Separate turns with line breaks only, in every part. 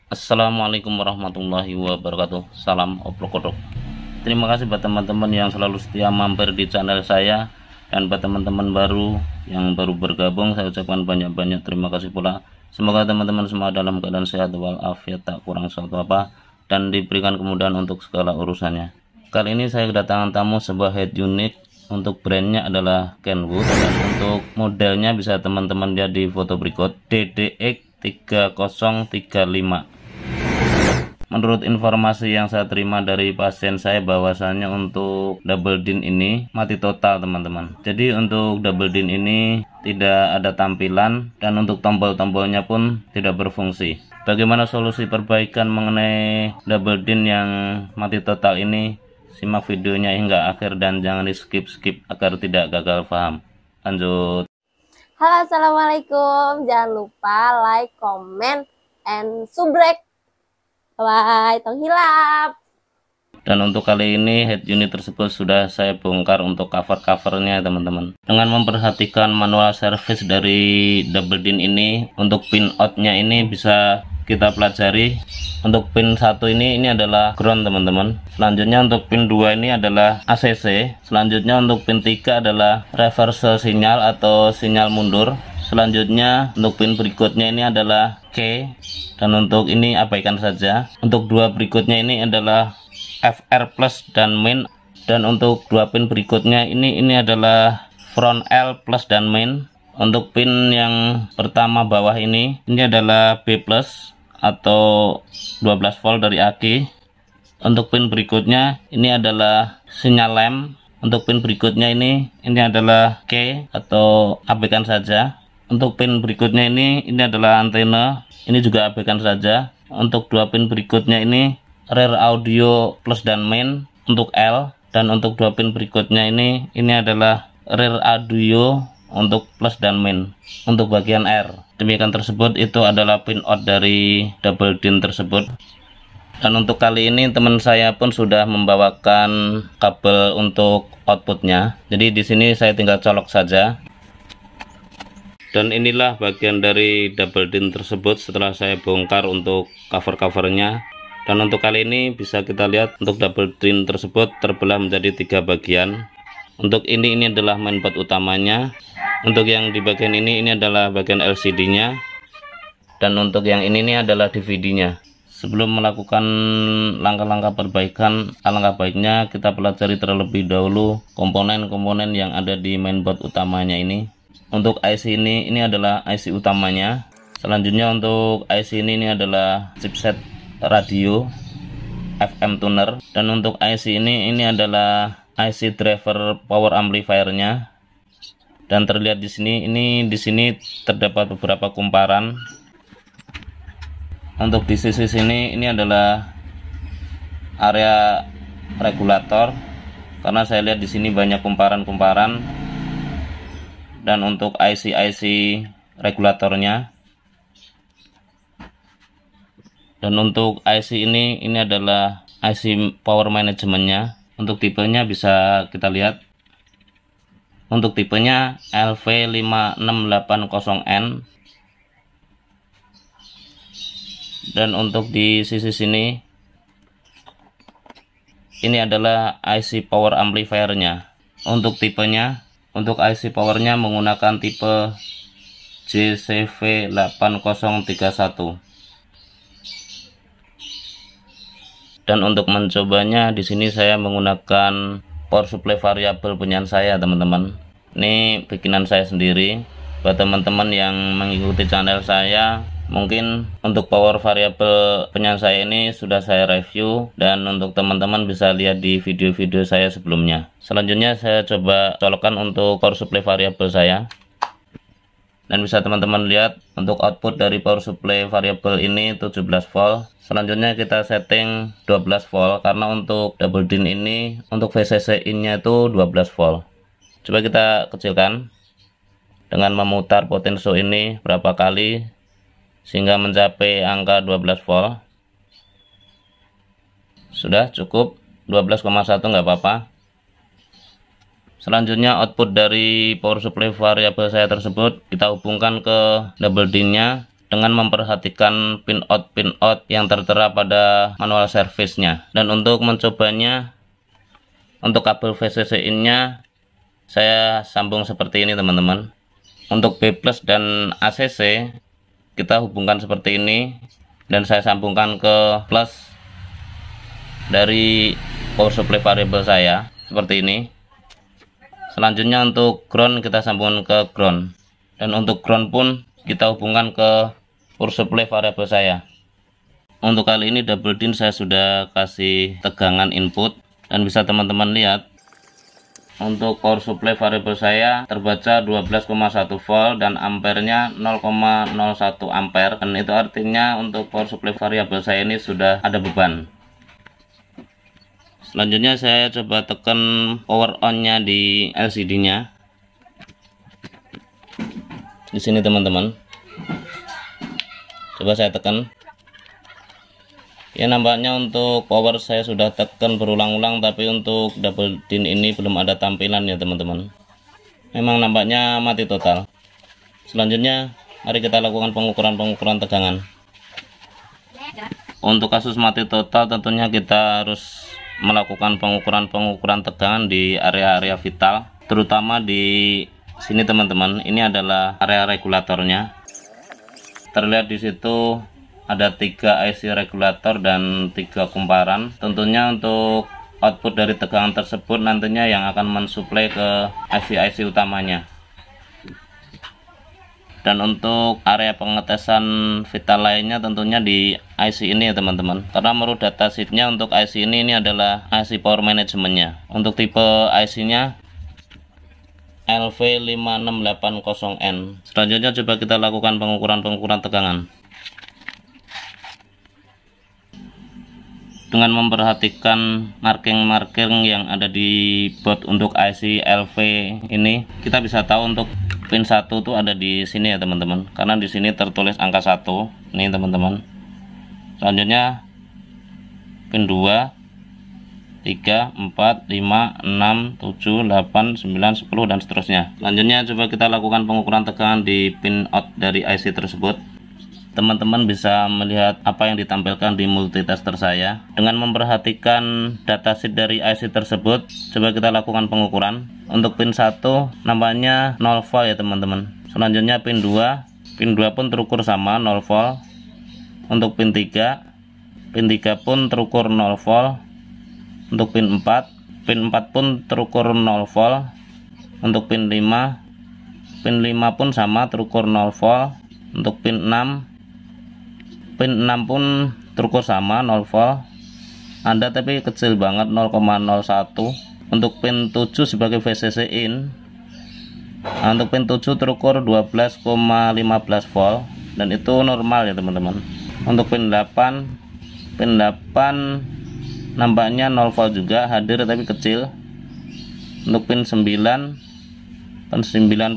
Assalamualaikum warahmatullahi wabarakatuh. Salam oprok kodok. Terima kasih buat teman-teman yang selalu setia mampir di channel saya, dan buat teman-teman baru yang baru bergabung, saya ucapkan banyak-banyak terima kasih pula. Semoga teman-teman semua dalam keadaan sehat walafiat, tak kurang suatu apa, dan diberikan kemudahan untuk segala urusannya. Kali ini saya kedatangan tamu sebuah head unit. Untuk brandnya adalah Kenwood, dan untuk modelnya bisa teman-teman lihat di foto berikut, DDX 3035. Menurut informasi yang saya terima dari pasien saya, bahwasannya untuk double din ini mati total teman-teman. Jadi untuk double din ini tidak ada tampilan, dan untuk tombol-tombolnya pun tidak berfungsi. Bagaimana solusi perbaikan mengenai double din yang mati total ini? Simak videonya hingga akhir dan jangan di skip agar tidak gagal paham. Lanjut.
Halo, assalamualaikum. Jangan lupa like, comment, and subrek. Bye, tong hilap.
Dan untuk kali ini head unit tersebut sudah saya bongkar untuk cover-covernya teman-teman. Dengan memperhatikan manual service dari double din ini, untuk pin outnya ini bisa kita pelajari. Untuk pin 1 ini adalah ground teman-teman. Selanjutnya untuk pin 2 ini adalah ACC. Selanjutnya untuk pin 3 adalah reverse sinyal atau sinyal mundur. Selanjutnya untuk pin berikutnya ini adalah K, dan untuk ini abaikan saja. Untuk dua berikutnya ini adalah FR plus dan main, dan untuk dua pin berikutnya ini adalah front L plus dan main. Untuk pin yang pertama bawah ini adalah B plus atau 12 volt dari aki. Untuk pin berikutnya ini adalah sinyal lem. Untuk pin berikutnya ini adalah K atau abaikan saja. Untuk pin berikutnya ini adalah antena, ini juga abaikan saja. Untuk dua pin berikutnya ini rear audio plus dan main untuk L, dan untuk dua pin berikutnya ini adalah rear audio untuk plus dan main untuk bagian R. Demikian tersebut, itu adalah pin out dari double din tersebut. Dan untuk kali ini teman saya pun sudah membawakan kabel untuk outputnya. Jadi di sini saya tinggal colok saja. Dan inilah bagian dari double din tersebut setelah saya bongkar untuk cover-covernya. Dan untuk kali ini bisa kita lihat untuk double din tersebut terbelah menjadi 3 bagian. Untuk ini adalah mainboard utamanya. Untuk yang di bagian ini adalah bagian LCD-nya, dan untuk yang ini adalah DVD-nya. Sebelum melakukan langkah-langkah perbaikan, alangkah baiknya kita pelajari terlebih dahulu komponen-komponen yang ada di mainboard utamanya ini. Untuk IC ini adalah IC utamanya. Selanjutnya untuk IC ini adalah chipset radio FM tuner, dan untuk IC ini adalah IC driver power amplifier-nya. Dan terlihat di sini terdapat beberapa kumparan. Untuk di sisi sini adalah area regulator, karena saya lihat di sini banyak kumparan-kumparan. Dan untuk IC regulatornya. Dan untuk IC ini adalah IC power manajemennya. Untuk tipenya bisa kita lihat. Untuk tipenya LV5680N. Dan untuk di sisi sini adalah IC power amplifier-nya. Untuk tipenya, untuk IC powernya menggunakan tipe JCV8031. Dan untuk mencobanya di sini saya menggunakan power supply variabel punyaan saya teman-teman. Ini bikinan saya sendiri. Buat teman-teman yang mengikuti channel saya, mungkin untuk power variabel punyaan saya ini sudah saya review, dan untuk teman-teman bisa lihat di video-video saya sebelumnya. Selanjutnya saya coba colokkan untuk power supply variabel saya. Dan bisa teman-teman lihat untuk output dari power supply variabel ini 17 volt. Selanjutnya kita setting 12 volt, karena untuk double din ini untuk VCC in nya itu 12 volt. Coba kita kecilkan dengan memutar potensio ini berapa kali sehingga mencapai angka 12 volt. Sudah cukup 12,1, nggak apa-apa. Selanjutnya output dari power supply variabel saya tersebut kita hubungkan ke double din nya dengan memperhatikan pin out yang tertera pada manual service-nya. Dan untuk mencobanya, untuk kabel VCC in-nya saya sambung seperti ini teman-teman. Untuk B+ dan ACC kita hubungkan seperti ini, dan saya sambungkan ke plus dari power supply variable saya seperti ini. Selanjutnya untuk ground kita sambungkan ke ground, dan untuk ground pun kita hubungkan ke power supply variable saya. Untuk kali ini double DIN saya sudah kasih tegangan input, dan bisa teman-teman lihat untuk power supply variable saya terbaca 12,1 volt dan ampernya 0,01 ampere, dan itu artinya untuk power supply variable saya ini sudah ada beban. Selanjutnya saya coba tekan power on-nya di LCD-nya. Di sini teman-teman. Coba saya tekan. Ya, nampaknya untuk power saya sudah tekan berulang-ulang, tapi untuk double DIN ini belum ada tampilan ya teman-teman. Memang nampaknya mati total. Selanjutnya mari kita lakukan pengukuran tegangan. Untuk kasus mati total tentunya kita harus melakukan pengukuran tegangan di area-area vital, terutama di sini teman-teman. Ini adalah area regulatornya. Terlihat di situ ada 3 IC regulator dan 3 kumparan. Tentunya untuk output dari tegangan tersebut nantinya yang akan mensuplai ke IC utamanya. Dan untuk area pengetesan vital lainnya tentunya di IC ini ya teman-teman. Karena menurut datasheetnya untuk IC ini adalah IC power managementnya. Untuk tipe IC-nya LV5680N. Selanjutnya coba kita lakukan pengukuran tegangan. Dengan memperhatikan marking yang ada di board untuk IC LV ini, kita bisa tahu untuk pin 1 itu ada di sini ya teman-teman, karena di sini tertulis angka 1 nih teman-teman. Selanjutnya pin 2, 3, 4, 5, 6, 7, 8, 9, 10 dan seterusnya. Selanjutnya coba kita lakukan pengukuran tegangan di pin out dari IC tersebut. Teman-teman bisa melihat apa yang ditampilkan di multitester saya. Dengan memperhatikan datasheet dari IC tersebut, coba kita lakukan pengukuran. Untuk pin 1 nampaknya 0 volt ya teman-teman. Selanjutnya pin 2 pun terukur sama 0 volt. Untuk pin 3 pun terukur 0 volt. Untuk pin 4 pun terukur 0 volt. Untuk pin 5 pun sama terukur 0 volt. Untuk pin 6 pun terukur sama 0 volt. Ada tapi kecil banget 0,01. Untuk pin 7 sebagai VCC in. Nah, untuk pin 7 terukur 12,15 volt dan itu normal ya teman-teman. Untuk pin 8 nampaknya 0 volt juga hadir tapi kecil. Untuk pin 9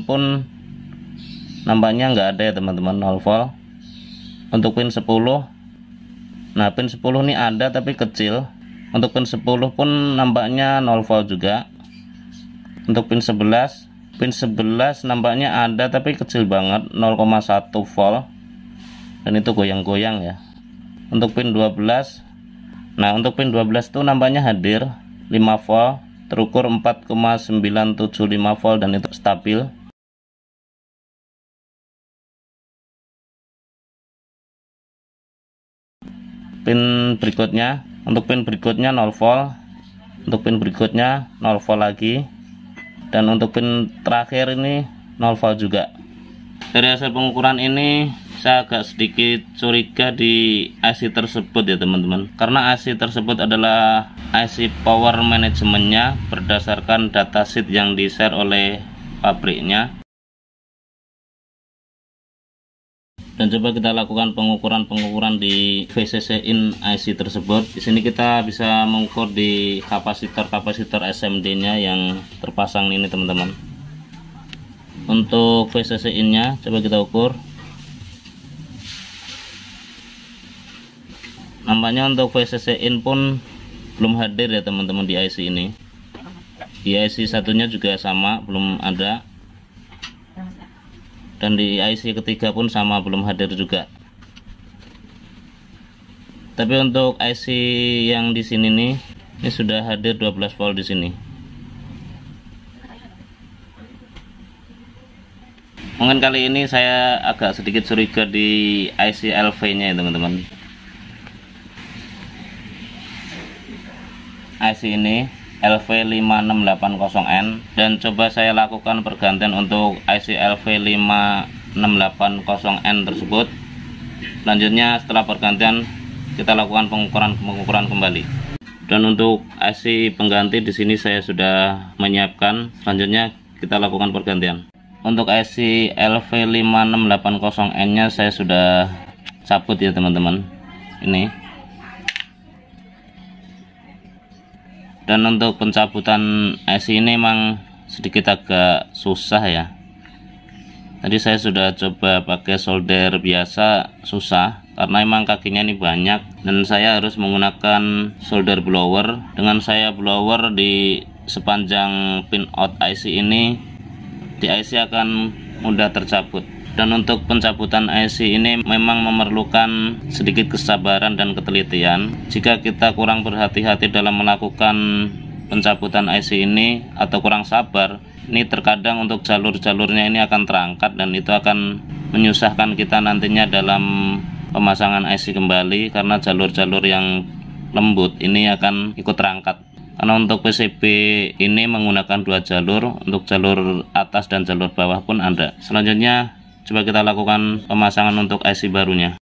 pun nampaknya nggak ada ya teman-teman, 0 volt. Untuk pin 10, nah pin 10 ini ada tapi kecil. Untuk pin 10 pun nampaknya 0 volt juga. Untuk pin 11 nampaknya ada tapi kecil banget, 0,1 volt dan itu goyang-goyang ya. Untuk pin 12, nah untuk pin 12 itu nampaknya hadir 5 volt, terukur 4,975 volt dan itu stabil. Pin berikutnya, untuk pin berikutnya 0 volt, untuk pin berikutnya 0 volt lagi, dan untuk pin terakhir ini 0 volt juga. Dari hasil pengukuran ini saya agak sedikit curiga di IC tersebut ya teman-teman, karena IC tersebut adalah IC power managementnya berdasarkan datasheet yang di share oleh pabriknya. Dan coba kita lakukan pengukuran di VCC in IC tersebut. Di sini kita bisa mengukur di kapasitor SMD-nya yang terpasang ini teman-teman. Untuk VCC in-nya coba kita ukur. Nampaknya untuk VCC in pun belum hadir ya teman-teman di IC ini. Di IC satunya juga sama, belum ada. dan di IC ketiga pun sama, belum hadir juga. Tapi untuk IC yang di sini nih, ini sudah hadir 12 volt di sini. Mungkin kali ini saya agak sedikit curiga di IC LV-nya ya teman-teman. IC ini LV5680N, dan coba saya lakukan pergantian untuk IC LV5680N tersebut. Selanjutnya setelah pergantian kita lakukan pengukuran kembali. Dan untuk IC pengganti di sini saya sudah menyiapkan. Selanjutnya kita lakukan pergantian. Untuk IC LV5680N nya saya sudah cabut ya teman-teman, ini. Dan untuk pencabutan IC ini memang sedikit agak susah ya. Tadi saya sudah coba pakai solder biasa, susah karena emang kakinya ini banyak, dan saya harus menggunakan solder blower. Dengan saya blower di sepanjang pin out IC ini, di IC akan mudah tercabut. Dan untuk pencabutan IC ini memang memerlukan sedikit kesabaran dan ketelitian. Jika kita kurang berhati-hati dalam melakukan pencabutan IC ini atau kurang sabar, ini terkadang untuk jalur-jalurnya ini akan terangkat, dan itu akan menyusahkan kita nantinya dalam pemasangan IC kembali, karena jalur-jalur yang lembut ini akan ikut terangkat. Karena untuk PCB ini menggunakan dua jalur, untuk jalur atas dan jalur bawah pun ada. Selanjutnya coba kita lakukan pemasangan untuk IC barunya.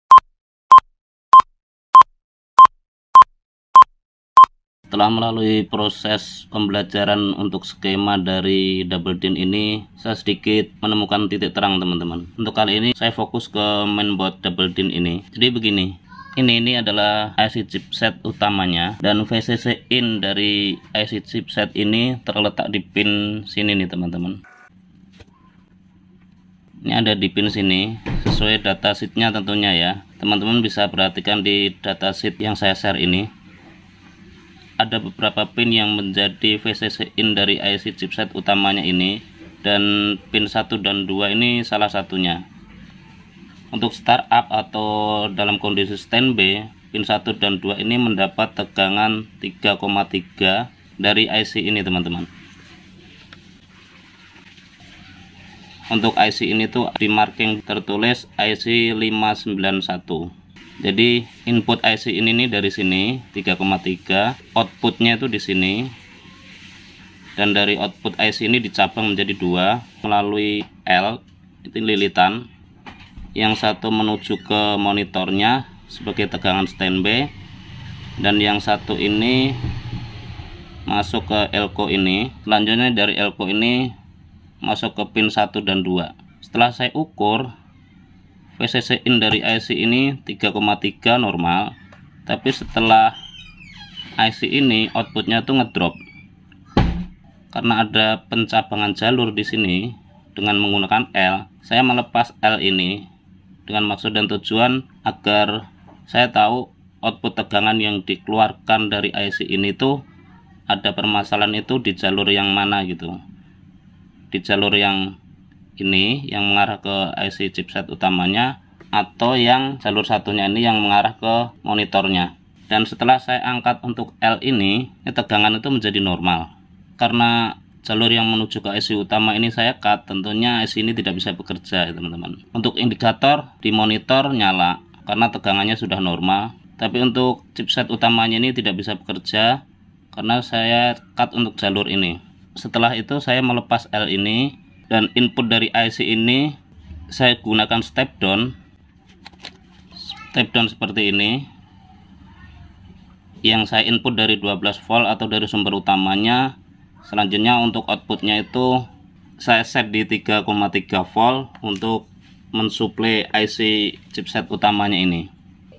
Setelah melalui proses pembelajaran untuk skema dari double DIN ini, saya sedikit menemukan titik terang teman-teman. Untuk kali ini saya fokus ke mainboard double DIN ini. Jadi begini, ini adalah IC chipset utamanya, dan VCC in dari IC chipset ini terletak di pin sini nih teman-teman. Ini ada di pin sini sesuai datasheetnya tentunya ya. Teman-teman bisa perhatikan di datasheet yang saya share ini. Ada beberapa pin yang menjadi VCC in dari IC chipset utamanya ini, dan pin 1 dan 2 ini salah satunya. Untuk startup atau dalam kondisi standby, pin 1 dan 2 ini mendapat tegangan 3,3 dari IC ini teman-teman. Untuk IC ini tuh di marking tertulis IC 591. Jadi input IC ini nih dari sini 3,3, outputnya itu di sini, dan dari output IC ini dicabang menjadi 2 melalui L, itu lilitan. Yang satu menuju ke monitornya sebagai tegangan standby, dan yang satu ini masuk ke elko ini. Selanjutnya dari elko ini masuk ke pin 1 dan 2. Setelah saya ukur, VCC in dari IC ini 3,3 normal, tapi setelah IC ini outputnya tuh ngedrop karena ada pencabangan jalur di sini. Dengan menggunakan L, saya melepas L ini dengan maksud dan tujuan agar saya tahu output tegangan yang dikeluarkan dari IC ini tuh ada permasalahan itu di jalur yang mana gitu. Di jalur yang ini yang mengarah ke IC chipset utamanya, atau yang jalur satunya ini yang mengarah ke monitornya. Dan setelah saya angkat untuk L ini tegangan itu menjadi normal. Karena jalur yang menuju ke IC utama ini saya cut, tentunya IC ini tidak bisa bekerja ya teman-teman. Untuk indikator di monitor nyala karena tegangannya sudah normal, tapi untuk chipset utamanya ini tidak bisa bekerja karena saya cut untuk jalur ini. Setelah itu saya melepas L ini, dan input dari IC ini saya gunakan step down seperti ini. Yang saya input dari 12 volt atau dari sumber utamanya. Selanjutnya untuk outputnya itu saya set di 3,3 volt untuk mensuplai IC chipset utamanya ini.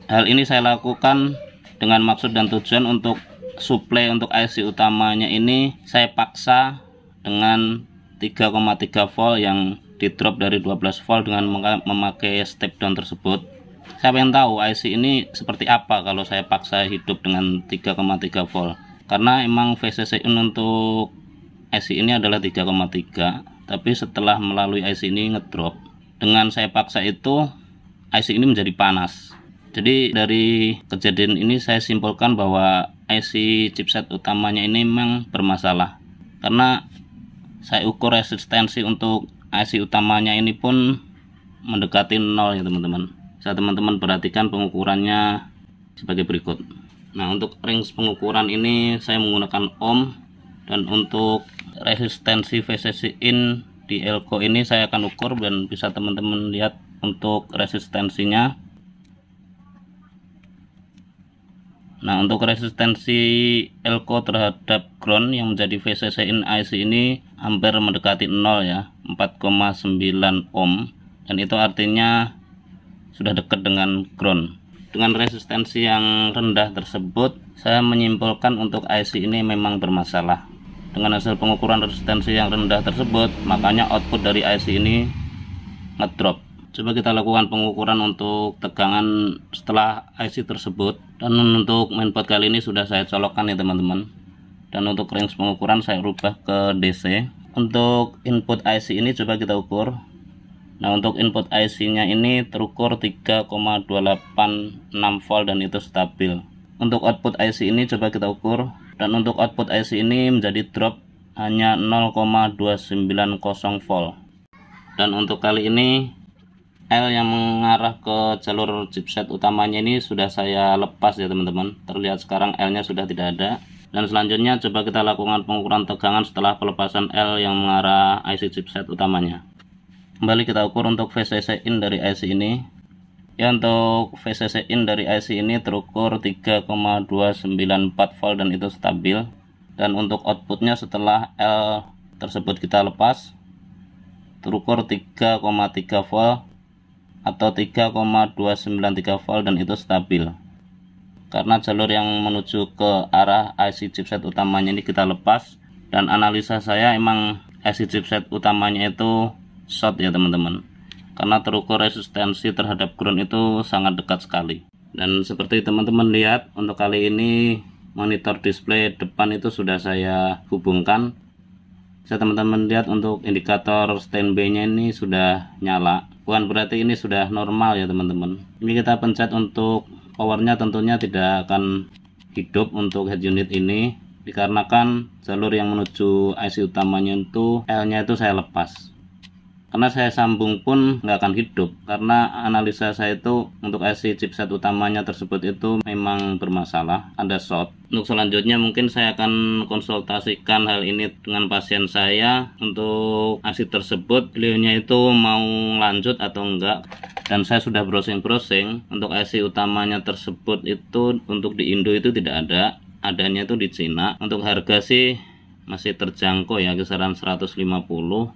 Hal ini saya lakukan dengan maksud dan tujuan untuk suplai untuk IC utamanya ini saya paksa dengan 3,3 volt yang di drop dari 12 volt dengan memakai step down tersebut. Saya ingin tahu IC ini seperti apa kalau saya paksa hidup dengan 3,3 volt. Karena emang VCC in untuk IC ini adalah 3,3, tapi setelah melalui IC ini ngedrop. dengan saya paksa itu IC ini menjadi panas. Jadi dari kejadian ini saya simpulkan bahwa IC chipset utamanya ini memang bermasalah, karena saya ukur resistensi untuk IC utamanya ini pun mendekati 0 ya teman-teman. Bisa teman-teman perhatikan pengukurannya sebagai berikut. Nah, untuk range pengukuran ini saya menggunakan ohm, dan untuk resistensi VCC in di elko ini saya akan ukur, dan bisa teman-teman lihat untuk resistensinya. Nah, untuk resistensi elko terhadap ground yang menjadi VCC in IC ini hampir mendekati 0 ya, 4,9 ohm, dan itu artinya sudah dekat dengan ground. Dengan resistensi yang rendah tersebut, saya menyimpulkan untuk IC ini memang bermasalah. Dengan hasil pengukuran resistensi yang rendah tersebut, makanya output dari IC ini ngedrop. Coba kita lakukan pengukuran untuk tegangan setelah IC tersebut, dan untuk mainboard kali ini sudah saya colokkan ya teman-teman. Dan untuk range pengukuran saya rubah ke DC. Untuk input IC ini coba kita ukur. Nah, untuk input IC nya ini terukur 3,286 volt dan itu stabil. Untuk output IC ini coba kita ukur, dan untuk output IC ini menjadi drop hanya 0,290 volt. Dan untuk kali ini L yang mengarah ke jalur chipset utamanya ini sudah saya lepas ya teman-teman. Terlihat sekarang L nya sudah tidak ada. Dan selanjutnya coba kita lakukan pengukuran tegangan setelah pelepasan L yang mengarah IC chipset utamanya. Kembali kita ukur untuk VCC in dari IC ini. Ya, untuk VCC in dari IC ini terukur 3,294 volt dan itu stabil. Dan untuk outputnya setelah L tersebut kita lepas terukur 3,3 volt atau 3,293 volt dan itu stabil. Karena jalur yang menuju ke arah IC chipset utamanya ini kita lepas, dan analisa saya emang IC chipset utamanya itu short ya teman-teman, karena terukur resistensi terhadap ground itu sangat dekat sekali. Dan seperti teman-teman lihat, untuk kali ini monitor display depan itu sudah saya hubungkan. Bisa teman-teman lihat untuk indikator standby nya ini sudah nyala, bukan berarti ini sudah normal ya teman-teman. Ini kita pencet untuk powernya, tentunya tidak akan hidup untuk head unit ini, dikarenakan jalur yang menuju IC utamanya itu L nya itu saya lepas. Karena saya sambung pun nggak akan hidup, karena analisa saya itu untuk IC chipset utamanya tersebut itu memang bermasalah, ada short. Untuk selanjutnya mungkin saya akan konsultasikan hal ini dengan pasien saya untuk IC tersebut, beliaunya itu mau lanjut atau enggak. Dan saya sudah browsing-browsing untuk IC utamanya tersebut itu untuk di Indo itu tidak ada, adanya itu di Cina. Untuk harga sih masih terjangkau ya, kisaran 150,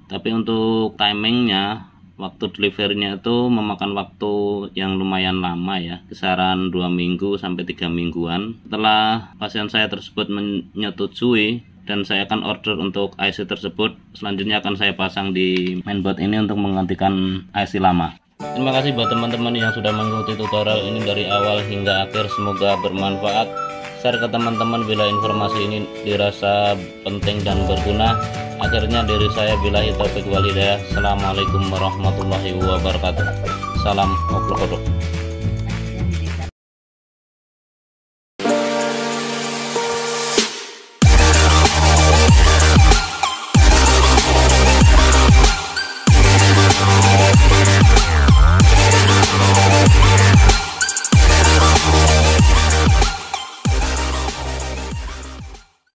tapi untuk timingnya, waktu deliverynya itu memakan waktu yang lumayan lama ya, kisaran 2 minggu sampai 3 mingguan. Setelah pasien saya tersebut menyetujui dan saya akan order untuk IC tersebut, selanjutnya akan saya pasang di mainboard ini untuk menggantikan IC lama. Terima kasih buat teman-teman yang sudah mengikuti tutorial ini dari awal hingga akhir, semoga bermanfaat. Share ke teman-teman bila informasi ini dirasa penting dan berguna. Akhirnya dari saya, billahi taufik wal hidayah. Assalamualaikum warahmatullahi wabarakatuh. Salam obrol.